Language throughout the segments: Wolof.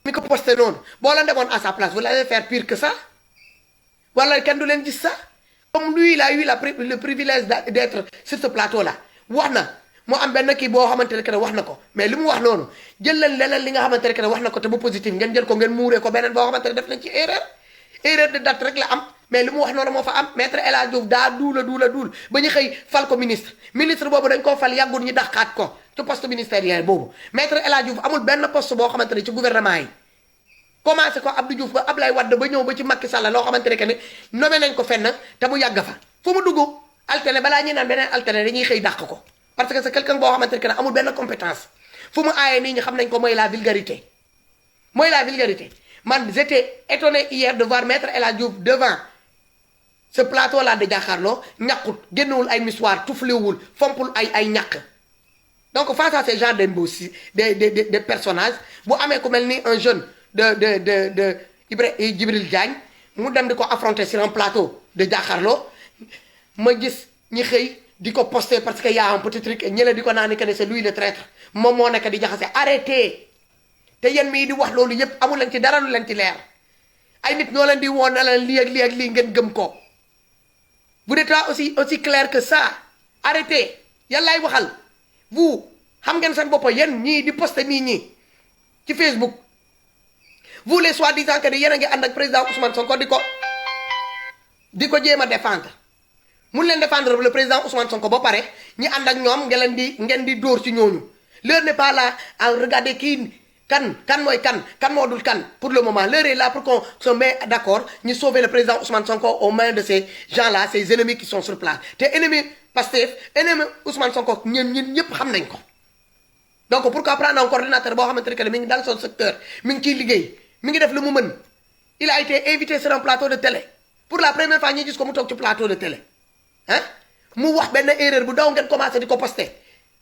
mi ko posté noonu boo leen demoon à sa place vous allez faire pire que ça wala kenn du leen gis ça comme lui il a eu le privilège d'être sur ce plateau là wax na mu am benn kii boo xamante ne wax na ko mais li mu wax noonu jël leen leneen li nga xamante ne wax na ko te bu positif ngeen jël ko ngeen muuree ko beneen boo xamante ne def nañ ci erreur de date rek la am mais li mu wax noonu moo fa am maître El Hadj Diouf daa duul ba ñu xëy fal ko ministre boobu dañ koo fal yàggul ñu dàqaat ko ci poste ministériel boobu maître El Hadj Diouf amul benn poste boo xamante ne ci gouvernement yi commencé ko Abdou Diouf ba Ablaye Wade ba ñëw ba ci Macky Sall loo xamante ne nommé nañ ko fenn te mu yàgg fa fu mu dugg alterné balaa ñuy naan beneen alterné dañuy xëy dàq ko parce que c'est quelqu'un boo xamante ne amul benn compétence fu mu aayee nii ñi xam nañ ko mooy la vulgarité man j'étais étonné hier de voir maître El Hadj Diouf devant ce plateau là de jàkkaarloo ñàkkut génnewul ay misoir tufliwul fompul ay ñàkk donc face à ces genres de personnages bu amee ku mel ni un jeune de Djibril Diagne mu dem di ko affronter sur un plateau de jàkkaarloo ma gis ñi xëy di ko poster parce que y a un petit truc ñële di ko naan ni que c'est lui le traître moom moo nekk di jaxase arrêtez te yéen mii di wax loolu yépp amul leen ci dara lu leen ci leer ay nit ñoo leen di woon na leen lii ak lii ngeen gëm ko vous n'êtes pas aussi clair que ça arrêtez yàllaay waxal vous xam ngeen seen bopp yéen ñii di poster nii ci Facebook vous les soi-disant que yéen a ngi ànd ak président Ousmane Sonko di ko jéem a défendre mun leen défendre le président Ousmane Sonko ba pare ñi ànd ak ñoom ngeen di dóor ci ñooñu l'heure n'est pas là à regarder kii kan mooy kan moo dul kan pour le moment l'heure est là pour qu'on se mette d'accord ñu sauver le président Ousmane Sonko aux mains de ces gens-là ces ennemis qui sont sur place te ennemi Pastef ennemi Ousmane Sonko ñun ñëpp xam nañ ko donc pourquoi prendre un coordinateur boo xamante ne mi ngi dans son secteur mi ngi ciy liggéey mi ngi def lu mu mën il a été invité sur un plateau de télé pour la première fois ñu gis ko mu toog ci plateau de télé mu wax benn erreur bu daw ngeen commencé di ko posté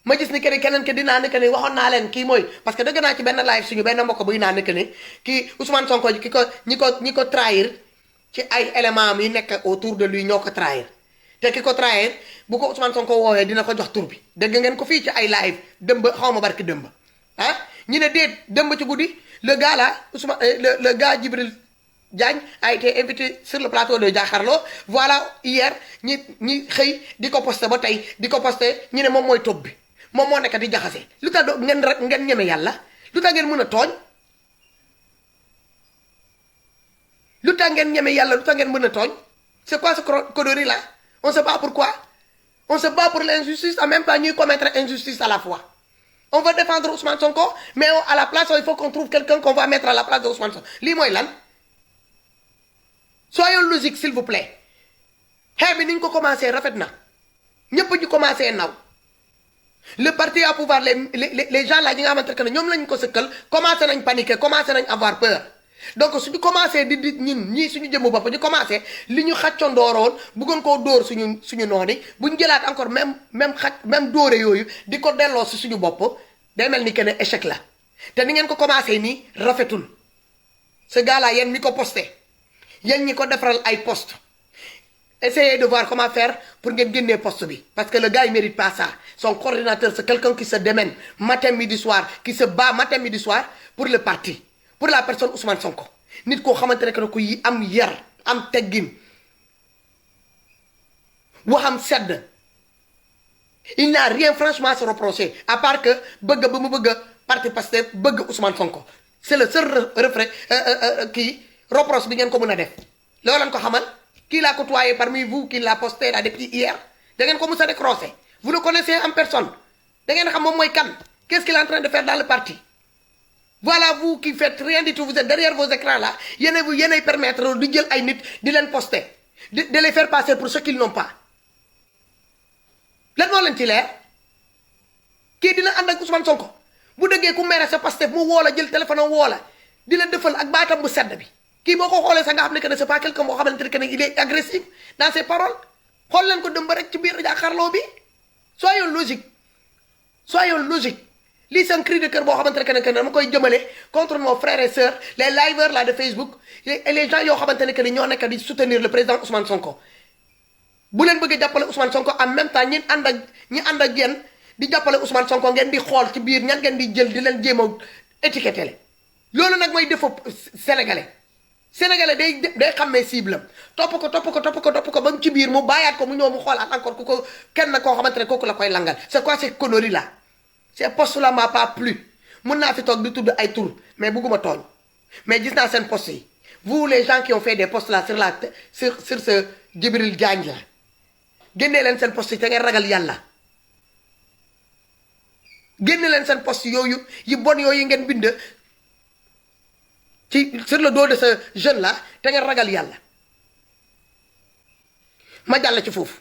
ma gis ni que keneen ke dinaa ne que ni waxoon naa leen kii mooy parce que dëgg naa ci benn live suñu benn mbokk buy naa ne que ni kii Ousmane Sonko ñi ko trahir ci ay éléments am yi nekk autour de lui ñoo ko trahir te ki ko trahir bu ko Ousmane Sonko woowee dina ko jox tur bi dëgg ngeen ko fii ci ay live dëmb xaw ma barki dëmb ñu ne déet dëmb ci guddi le gars là Ousmane le gars Djibril Diagne a été invité sur le plateau de Jakaarlo voilà hier ñi xëy di ko posté ba tey di ko posté ñu ne moom mooy topp bi moom moo nekk di jaxase lu tax ngeen ñeme yàlla lu tax ngeen mën a tooñ lu tax ngeen ñeme yàlla lu tax ngeen mën a tooñ c'est quoi ce connerie là on se bat pourquoi on se bat pour l'injustice en même temps ñuy commettre injustice à la fois on veut défendre Ousmane Sonko mais à la place il faut qu'on trouve quelqu'un qu'on va mettre à la place de Ousmane Sonko lii mooy lan soyons logiques s'il vous plaît xeex bi ni ñu ko commencé rafet na ñëpp ñu commencé naw le parti à pouvoir les gens là ñi nga xamante ne ñoom lañ ko sëkkal commencé nañ paniquer commencé nañ avoir peur donc suñu commencé di ñun ñii suñu jëmmu bopp ñu commencé li ñu xàccandooroon bëggoon koo dóor suñu noonu buñ jëlaat encore même dóore yooyu di ko delloo si suñu bopp day mel ni que ne échec la te ni ngeen ko commencé nii rafetul ce gars là yéen mi ko posté yéen ñi ko defaral ay poste essayez de voir comment faire pour ngeen génnee poste bi parce que le gars il mérite pas ça son coordinateur c'est quelqu'un qui se démène matin midi soir qui se bat matin midi soir pour le parti pour la personne Ousmane Sonko nit koo xamante ne ku yi am yar am teggin waxam sedd il n'a rien franchement à se reprocher à part que bëgg ba mu bëgg parti Pastef bëgg Ousmane Sonko c'est le seul refrain kii reproche bi ngeen ko mën a def loolu lañ ko xamal qui l'a côtoyé parmi vous qui l'a posté là depuis hier da ngeen ko mës a décrocher vous le connaissez en personne da ngeen xam moom mooy kan qu'est-ce qu'il est en train de faire dans le parti voilà vous qui faites rien du tout vous êtes derrière vos écrans là yéenay permettre di jël ay nit di leen poster de les faire passer pour ce qu'ils n'ont pas lan moo leen ci leer kii dina ànd ak Ousmane Sonko bu dëggee ku mere sa Pastef mu woo la jël téléphone am woo la di la defal ak baatam bu sedd bi kii boo ko xoolee sax nga xam ne que ne c'est pas quelqu'un boo xamante ne il est agressif dans ses paroles xool leen ko dëmb rek ci biir jàkkaarloo bi soyons logique lii c'est un cri de cœur boo xamante ne dama koy jëmale contre nos frères et sœurs les liveurs là de Facebook et les gens yoo xamante ne ñoo nekk di soutenir le président Ousmane Sonko bu leen bëggee jàppale Ousmane Sonko en même temps ñi ànd ak yéen di jàppale Ousmane Sonko ngeen di xool ci biir ñan ngeen di jël di leen jéem a étiqueté loolu nag mooy défaut sénégalais day xàmmee cible am topp ko ba mu ci biir mu bàyyaat ko mu ñëw mu xoolaat encore ku ko kenn koo xamante ne kooku la koy langal c'est quoi ces conneries là ces postes là m'a pas plu mun naa fi toog di tudd ay tur mais bugguma tooñ mais gis naa seen postes yi vous les gens qui ont fait des postes là sur ce Djibril Diagne la génnee leen seen postes yi te ngeen ragal yàlla génne leen seen postes yooyu yi bon yooyu ngeen bind sur le dos de ce jeune là te ngeen ragal yàlla ma jàll ci foofu